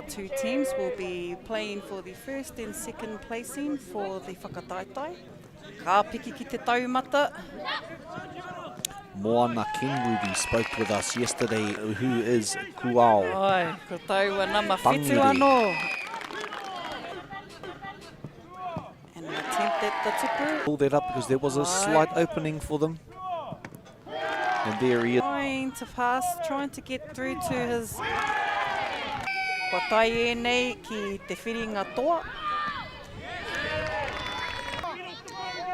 two teams will be playing for the first and second placing for the whakataitai. Ka piki ki te taumata. Moana Kenwoody spoke with us yesterday, who is Kuao. Ai, ko taua nama Pangiri. whitu anō. And an attempt at the tupu. Pulled that up because there was a slight opening for them. And there he is. Trying to pass, trying to get through to his kua tai e nei ki te whiringa toa.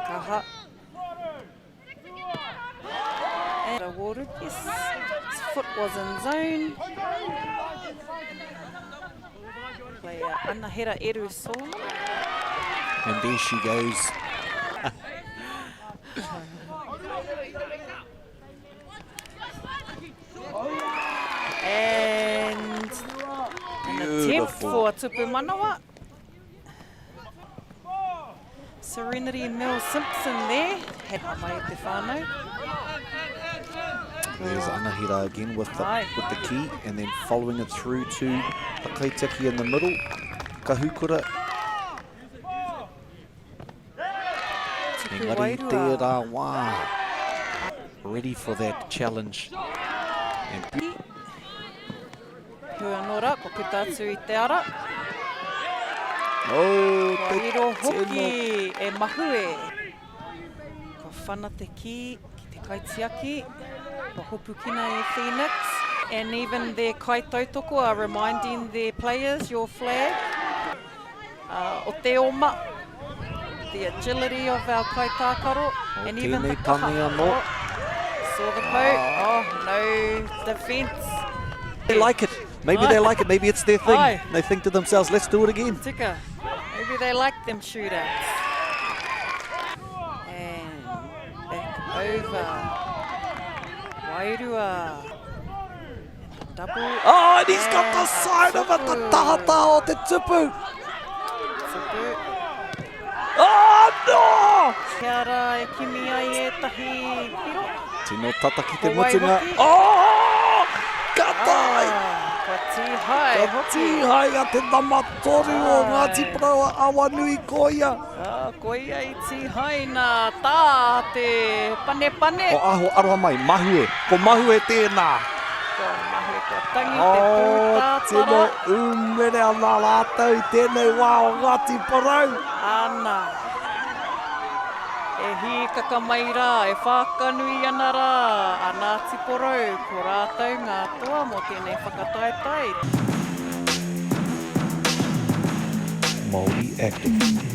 Kaha. And a water, yes. His foot was in zone. Player Anahera Eru Sola. And there she goes. And an attempt for Tupu Manawa. Serenity Mill Simpson there. Had mai te whānau. There's Anahira again with the key, and then following it through to Mātakitaki in the middle. Kahukura. Ngati Porou. Ready for that challenge. And Hua nora, ko putātu I te ara. oh, Ko iro hoki e mahue. Ko whana te ki te kaitiaki. Ko hopu kina e Phoenix. And even their kaitautoko are reminding their players, your flag. O te oma. The agility of our kaitākaro. And even the kaha. Saw the poke. Oh, no defence. they like it. Maybe they like it. Maybe it's their thing. Aye. They think to themselves, let's do it again. Tika. Maybe they like them shootouts. And back over. Wairua. Double. Oh, and he's got the sign of it, the tahata o te tupu. Tupu. Oh, no! Kia ra e kimi ai e tahi piro. Tino tata ki te Ko mutunga. Waihoki. Oh! Katai! Ka tihai Ka hoki. tihai a te namatoru o Ngati Porou awanui koia. Koia I tihai nā tā te Panepane. O aho aroha mai, mahue. Ko mahue tēnā. Ko mahi ko tangi te pūtātara. Tino umere ana rātou I tēnei wā o Ngati Porou. Ana. E hi kakamai rā, e whakanui ana rā. A Ngati Porou, ko rātou ngā toa mo tēnei whakataitai. Māori Active.